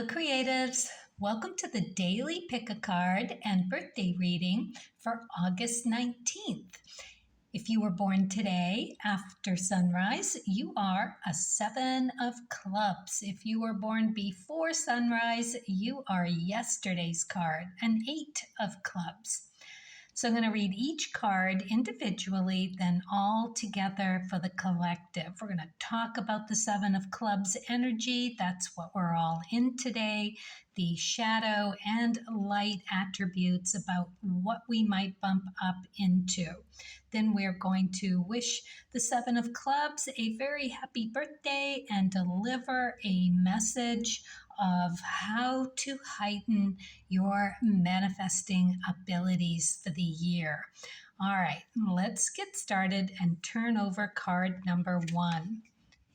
Hello, creatives. Welcome to the daily pick a card and birthday reading for August 19th. If you were born today after sunrise, you are a 7 of clubs. If you were born before sunrise, you are yesterday's card, an 8 of clubs. So I'm going to read each card individually, then all together for the collective. We're going to talk about the 7 of clubs energy. That's what we're all in today. The shadow and light attributes about what we might bump up into. Then we're going to wish the 7 of clubs a very happy birthday and deliver a message of how to heighten your manifesting abilities for the year. All right, let's get started and turn over card number 1.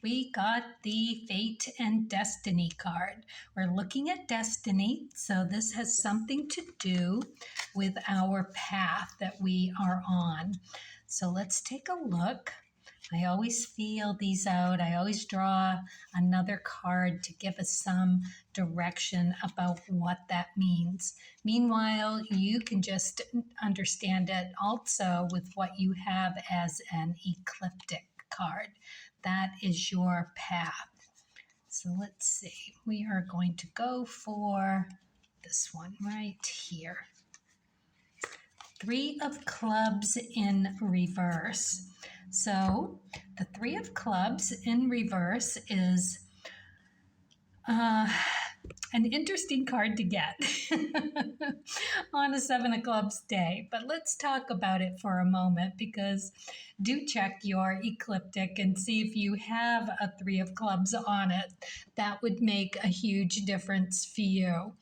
We got the Fate and Destiny card. We're looking at destiny, so this has something to do with our path that we are on. So let's take a look. I always feel these out. I always draw another card to give us some direction about what that means. Meanwhile, you can just understand it also with what you have as an ecliptic card. That is your path. So let's see. We are going to go for this one right here. 3 of clubs in reverse. So the 3 of clubs in reverse is an interesting card to get on a 7 of clubs day. But let's talk about it for a moment, because do check your ecliptic and see if you have a 3 of clubs on it. That would make a huge difference for you.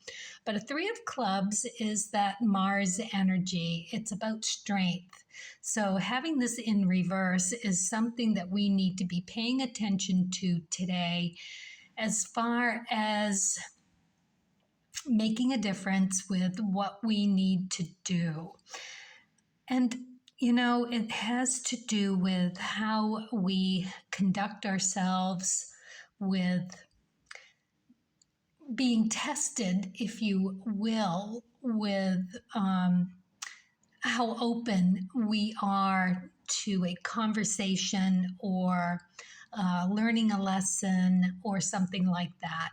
But a 3 of clubs is that Mars energy. It's about strength. So having this in reverse is something that we need to be paying attention to today, as far as making a difference with what we need to do. And, you know, it has to do with how we conduct ourselves, with being tested, if you will, with how open we are to a conversation or learning a lesson or something like that.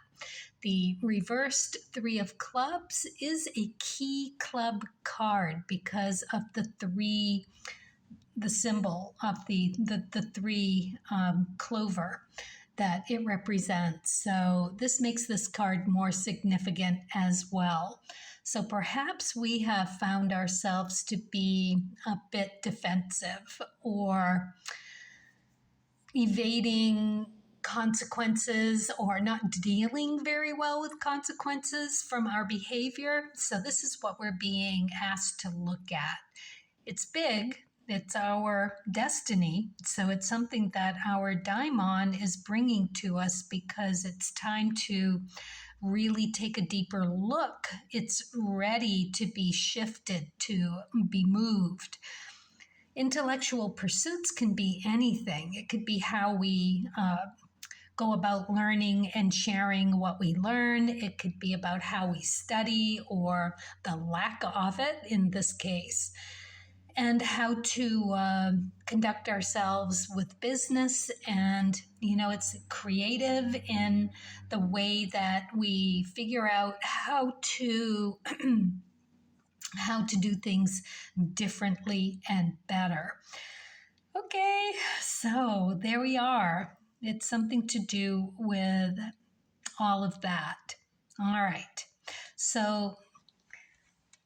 The reversed 3 of clubs is a key club card because of the symbol of the 3 clover that it represents. So this makes this card more significant as well. So perhaps we have found ourselves to be a bit defensive or evading consequences or not dealing very well with consequences from our behavior. So this is what we're being asked to look at. It's big. It's our destiny. So it's something that our daimon is bringing to us because it's time to really take a deeper look. It's ready to be shifted, to be moved. Intellectual pursuits can be anything. It could be how we go about learning and sharing what we learn. It could be about how we study, or the lack of it in this case, and how to conduct ourselves with business. And, you know, it's creative in the way that we figure out how to do things differently and better. Okay, so there we are. It's something to do with all of that. All right, so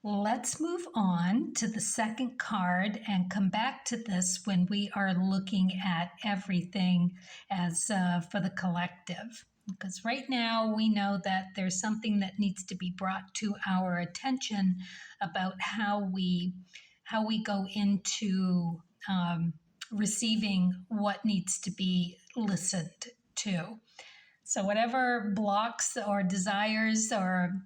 let's move on to the second card and come back to this when we are looking at everything as for the collective. Because right now we know that there's something that needs to be brought to our attention about how we go into receiving what needs to be listened to. So whatever blocks or desires or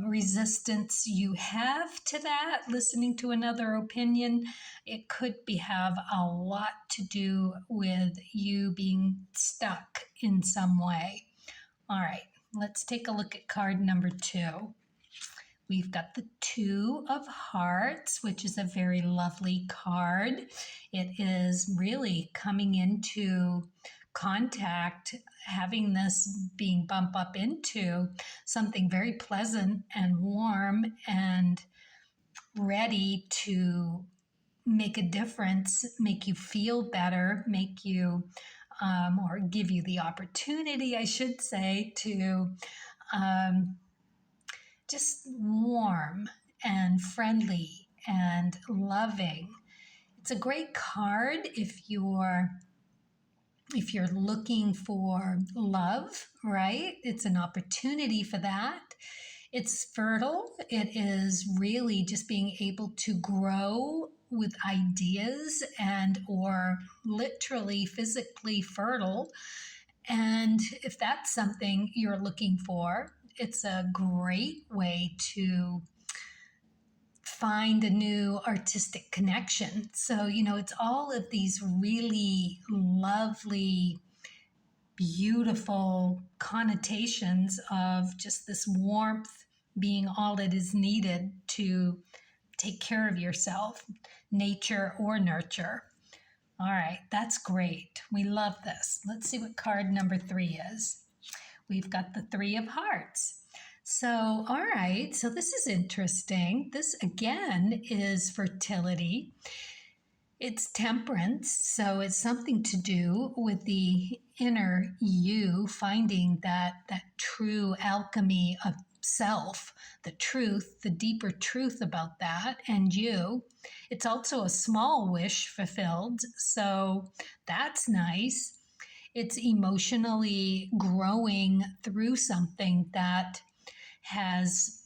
resistance you have to that, listening to another opinion, it could have a lot to do with you being stuck in some way. All right, let's take a look at card number 2. We've got the 2 of Hearts, which is a very lovely card. It is really coming into contact, having this being bump up into something very pleasant and warm and ready to make a difference, make you feel better, make you, or give you the opportunity, I should say, to just warm and friendly and loving. It's a great card if you're looking for love, right? It's an opportunity for that. It's fertile. It is really just being able to grow with ideas and or literally physically fertile. And if that's something you're looking for, it's a great way to find a new artistic connection. So, it's all of these really lovely, beautiful connotations of just this warmth being all that is needed to take care of yourself, nature or nurture. All right, that's great. We love this. Let's see what card number 3 is. We've got the 3 of Hearts. So, all right, so this is interesting. This, again, is fertility. It's temperance, so it's something to do with the inner you, finding that true alchemy of self, the truth, the deeper truth about that and you. It's also a small wish fulfilled, so that's nice. It's emotionally growing through something that has,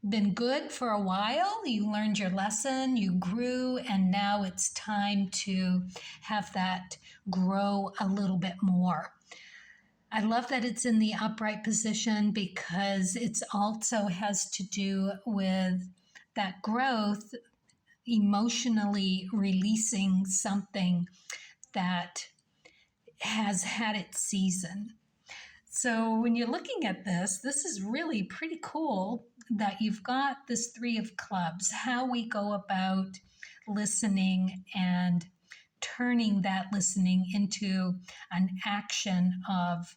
been good for a while. You learned your lesson, you grew, and now it's time to have that grow a little bit more. I love that it's in the upright position because it also has to do with that growth, emotionally releasing something that has had its season. So when you're looking at this is really pretty cool that you've got this 3 of Clubs, how we go about listening and turning that listening into an action of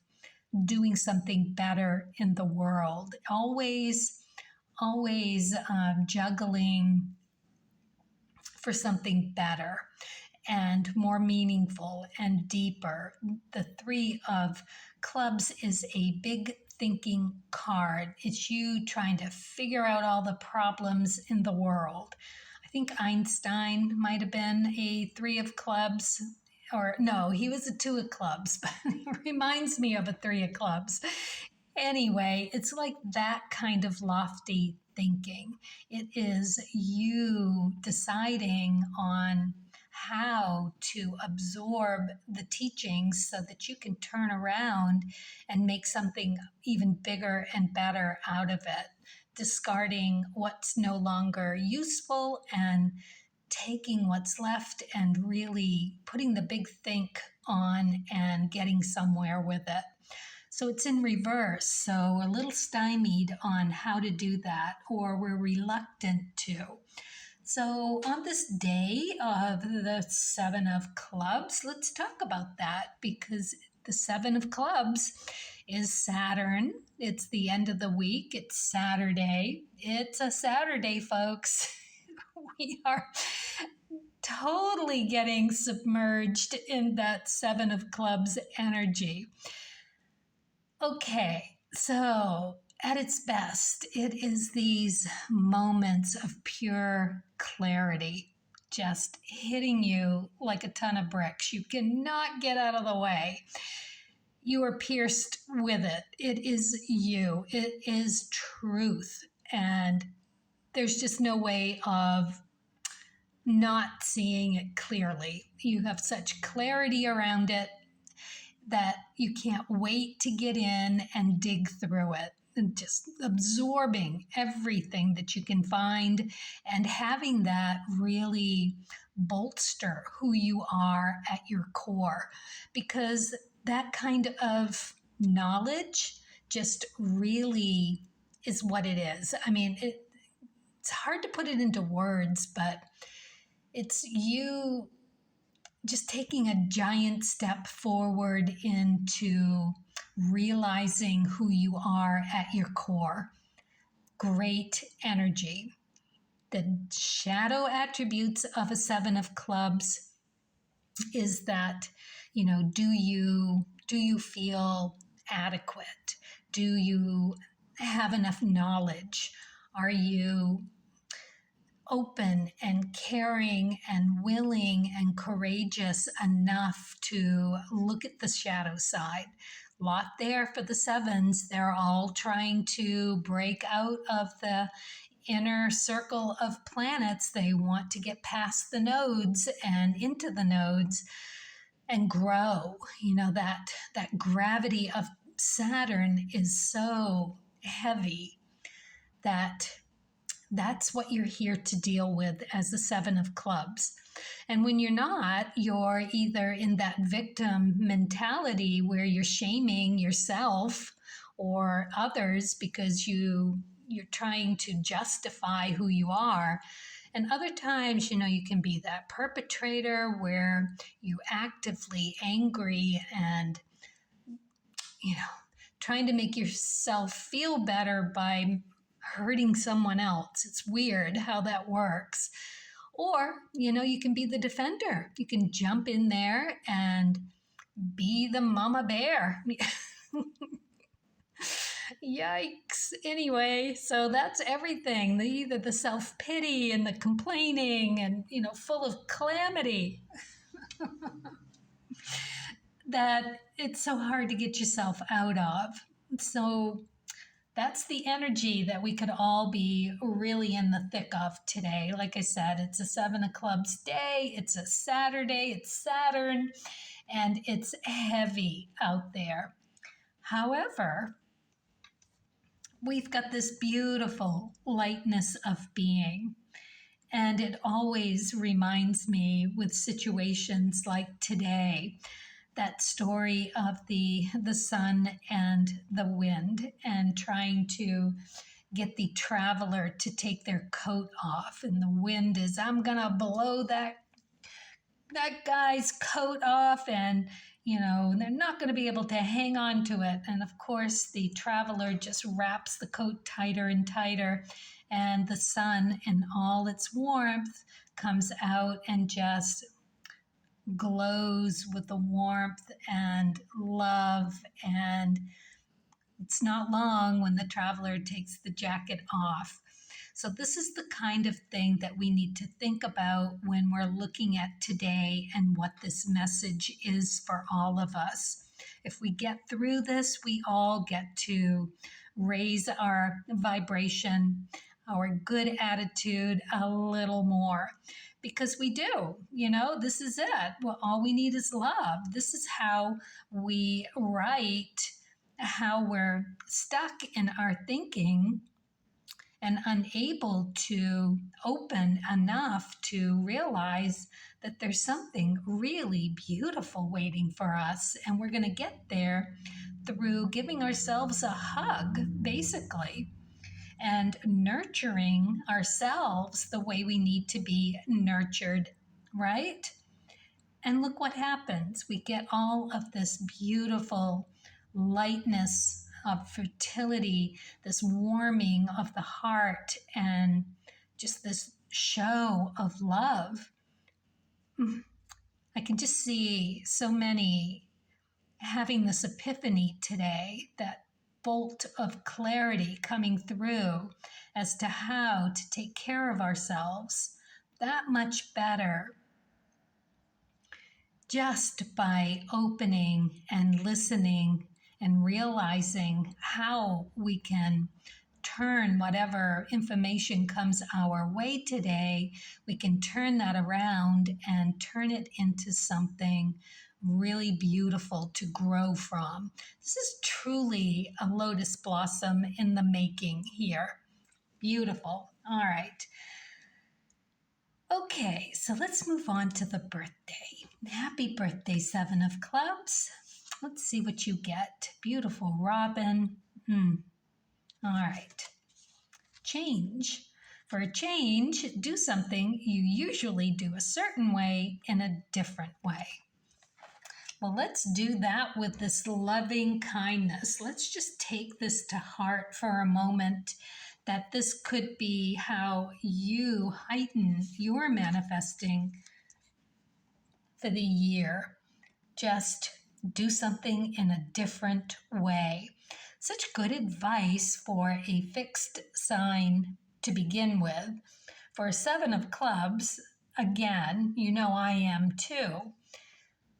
doing something better in the world. Always juggling for something better and more meaningful and deeper. The 3 of Clubs is a big thinking card. It's you trying to figure out all the problems in the world. I think Einstein might have been a 3 of Clubs, or no, he was a 2 of Clubs, but he reminds me of a 3 of Clubs. Anyway, it's like that kind of lofty thinking. It is you deciding on how to absorb the teachings so that you can turn around and make something even bigger and better out of it, discarding what's no longer useful and taking what's left and really putting the big think on and getting somewhere with it. So it's in reverse, so a little stymied on how to do that, or we're reluctant to. So on this day of the 7 of Clubs, let's talk about that, because the 7 of Clubs is Saturn. It's the end of the week. It's Saturday. It's a Saturday, folks. We are totally getting submerged in that 7 of Clubs energy. Okay, so at its best, it is these moments of pure clarity, just hitting you like a ton of bricks. You cannot get out of the way. You are pierced with it. It is you. It is truth. And there's just no way of not seeing it clearly. You have such clarity around it that you can't wait to get in and dig through it, and just absorbing everything that you can find and having that really bolster who you are at your core, because that kind of knowledge just really is what it is. I mean, it's hard to put it into words, but it's you just taking a giant step forward into realizing who you are at your core. Great energy. The shadow attributes of a seven of clubs is that, do you feel adequate? Do you have enough knowledge? Are you open and caring and willing and courageous enough to look at the shadow side? Lot there for the sevens. They're all trying to break out of the inner circle of planets. They want to get past the nodes and into the nodes and grow. That gravity of Saturn is so heavy that that's what you're here to deal with as the seven of clubs. And when you're not, you're either in that victim mentality where you're shaming yourself or others because you're trying to justify who you are. And other times, you can be that perpetrator where you actively angry and, trying to make yourself feel better by hurting someone else. It's weird how that works. Or, you can be the defender. You can jump in there and be the mama bear. Yikes. Anyway, so that's everything. Either the self-pity and the complaining and, full of calamity. That it's so hard to get yourself out of. So that's the energy that we could all be really in the thick of today. Like I said, it's a seven of clubs day. It's a Saturday. It's Saturn. And it's heavy out there. However, we've got this beautiful lightness of being. And it always reminds me with situations like today, that story of the sun and the wind and trying to get the traveler to take their coat off. And the wind is, I'm going to blow that guy's coat off and, they're not going to be able to hang on to it. And of course, the traveler just wraps the coat tighter and tighter. And the sun in all its warmth comes out and just glows with the warmth and love. And it's not long when the traveler takes the jacket off. So this is the kind of thing that we need to think about when we're looking at today and what this message is for all of us. If we get through this, we all get to raise our vibration, our good attitude a little more. Because we do, this is it. Well, all we need is love. This is how we write, how we're stuck in our thinking and unable to open enough to realize that there's something really beautiful waiting for us. And we're going to get there through giving ourselves a hug, basically, and nurturing ourselves the way we need to be nurtured, right? And look what happens. We get all of this beautiful lightness of fertility, this warming of the heart, and just this show of love. I can just see so many having this epiphany today, that bolt of clarity coming through as to how to take care of ourselves that much better just by opening and listening and realizing how we can turn whatever information comes our way today, we can turn that around and turn it into something really beautiful to grow from. This is truly a lotus blossom in the making here. Beautiful. All right. Okay, so let's move on to the birthday. Happy birthday, Seven of Clubs. Let's see what you get. Beautiful robin. All right. Change. For a change, do something you usually do a certain way in a different way. Well, let's do that with this loving kindness. Let's just take this to heart for a moment, that this could be how you heighten your manifesting for the year. Just do something in a different way. Such good advice for a fixed sign to begin with. For a 7 of clubs, again, you know I am too.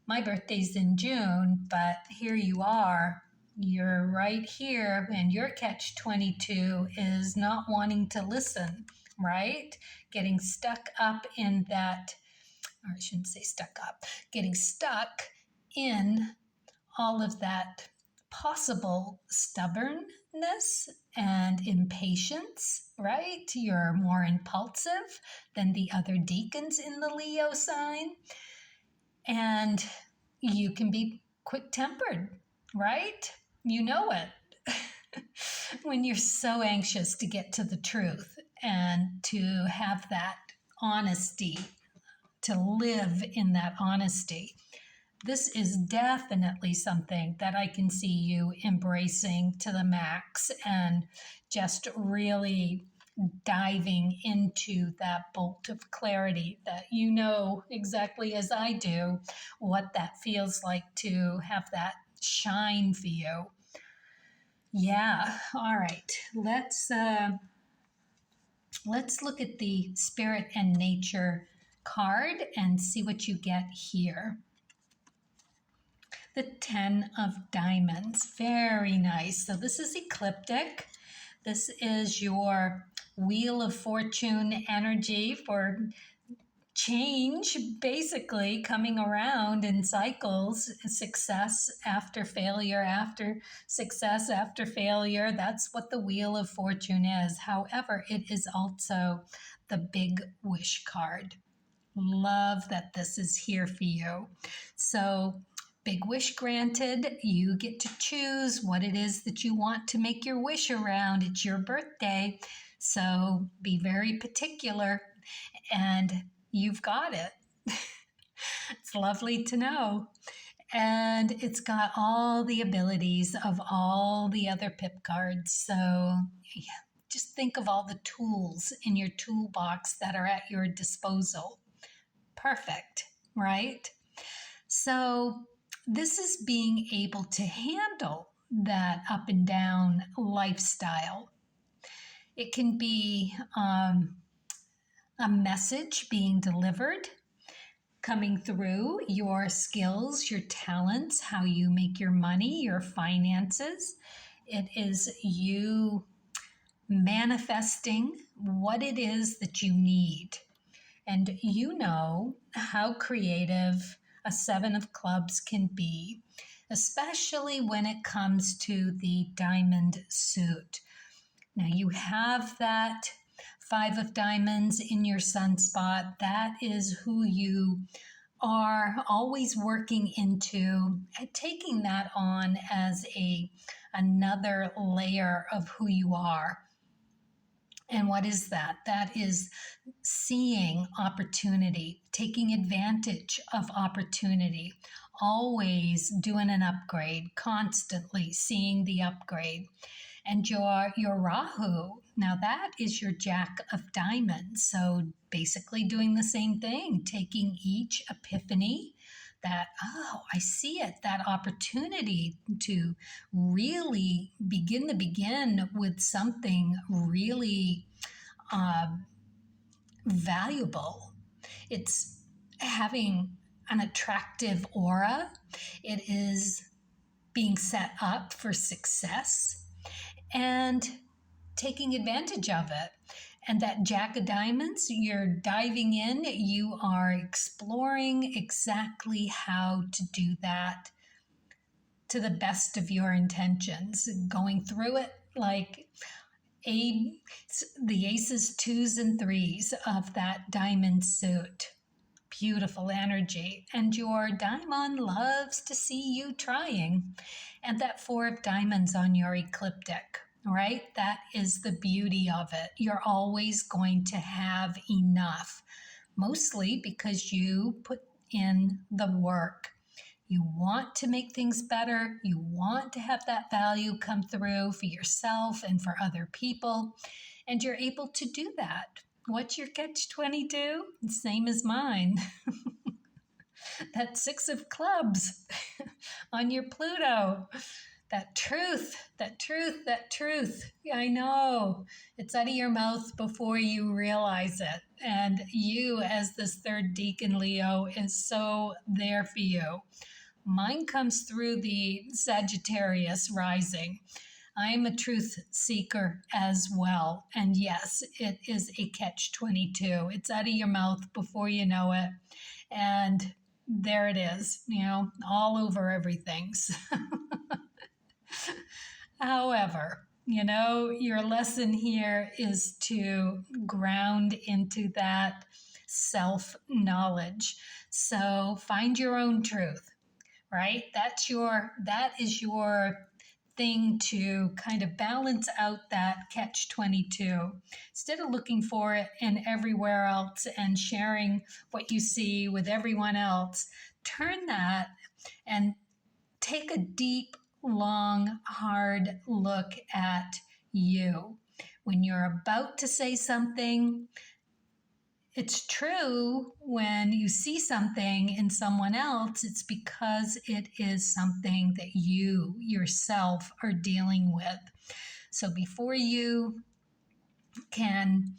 My birthday's in June, but here you are. You're right here, and your catch-22 is not wanting to listen, right? Getting stuck up in that, or I shouldn't say stuck up, getting stuck in all of that possible stubbornness and impatience, right? You're more impulsive than the other deacons in the Leo sign. And you can be quick-tempered, right? You know it. When you're so anxious to get to the truth and to have that honesty, to live in that honesty. This is definitely something that I can see you embracing to the max and just really diving into that bolt of clarity that you know exactly as I do what that feels like to have that shine for you. Yeah, all right. Let's look at the Spirit and Nature card and see what you get here. The 10 of Diamonds. Very nice. So this is ecliptic. This is your Wheel of Fortune energy for change, basically coming around in cycles, success after failure, after success after failure. That's what the Wheel of Fortune is. However, it is also the Big Wish card. Love that this is here for you. So big wish granted. You get to choose what it is that you want to make your wish around. It's your birthday, so be very particular, and you've got it. It's lovely to know. And it's got all the abilities of all the other pip cards. So yeah, just think of all the tools in your toolbox that are at your disposal. Perfect, right? So this is being able to handle that up and down lifestyle. It can be a message being delivered, coming through your skills, your talents, how you make your money, your finances. It is you manifesting what it is that you need. And you know how creative a 7 of clubs can be, especially when it comes to the diamond suit. Now you have that 5 of diamonds in your sunspot. That is who you are always working into, and taking that on as another layer of who you are. And what is that? That is seeing opportunity, taking advantage of opportunity, always doing an upgrade, constantly seeing the upgrade. And your Rahu, now that is your Jack of Diamonds. So basically doing the same thing, taking each epiphany, that, oh, I see it, that opportunity to really begin with something really valuable. It's having an attractive aura. It is being set up for success and taking advantage of it. And that Jack of Diamonds, you're diving in, you are exploring exactly how to do that to the best of your intentions, going through it like the aces, 2s, and 3s of that diamond suit. beautiful energy. And your diamond loves to see you trying. And that 4 of diamonds on your ecliptic, right? That is the beauty of it. You're always going to have enough, mostly because you put in the work. You want to make things better. You want to have that value come through for yourself and for other people. And you're able to do that. What's your catch-22? Same as mine. That 6 of clubs on your Pluto. That truth. I know. It's out of your mouth before you realize it. And you, as this 3rd deacon Leo, is so there for you. Mine comes through the Sagittarius rising. I'm a truth seeker as well. And yes, it is a catch-22. It's out of your mouth before you know it. And there it is, all over everything. However, your lesson here is to ground into that self-knowledge. So find your own truth, right? That is your thing to kind of balance out that catch-22. Instead of looking for it in everywhere else and sharing what you see with everyone else, turn that and take a deep, long, hard look at you. When you're about to say something, it's true when you see something in someone else, it's because it is something that you yourself are dealing with. So before you can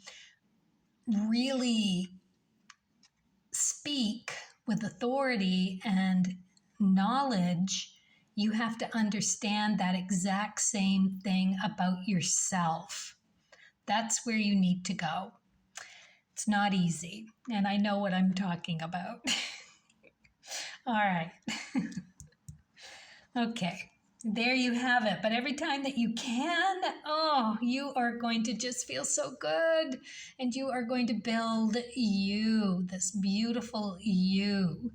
really speak with authority and knowledge, you have to understand that exact same thing about yourself. That's where you need to go. It's not easy, and I know what I'm talking about. All right. Okay, there you have it. But every time that you can, you are going to just feel so good, and you are going to build you, this beautiful you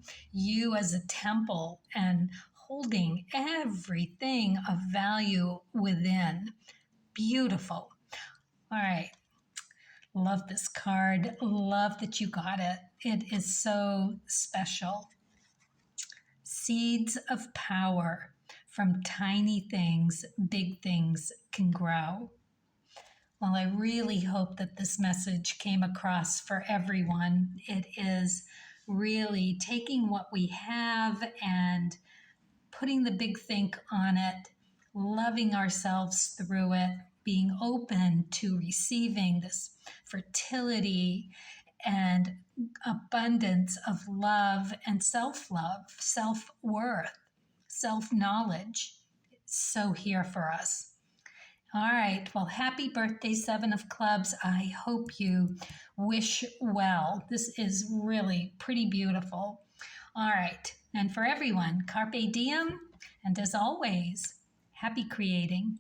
as a temple, and holding everything of value within. Beautiful. All right. Love this card. Love that you got it. It is so special. Seeds of power. From tiny things, big things can grow. Well, I really hope that this message came across for everyone. It is really taking what we have and putting the big think on it, loving ourselves through it, being open to receiving this fertility and abundance of love and self-love, self-worth, self-knowledge. It's so here for us. All right, well, happy birthday, 7 of clubs. I hope you wish well. This is really pretty beautiful. All right, and for everyone, carpe diem, and as always, happy creating.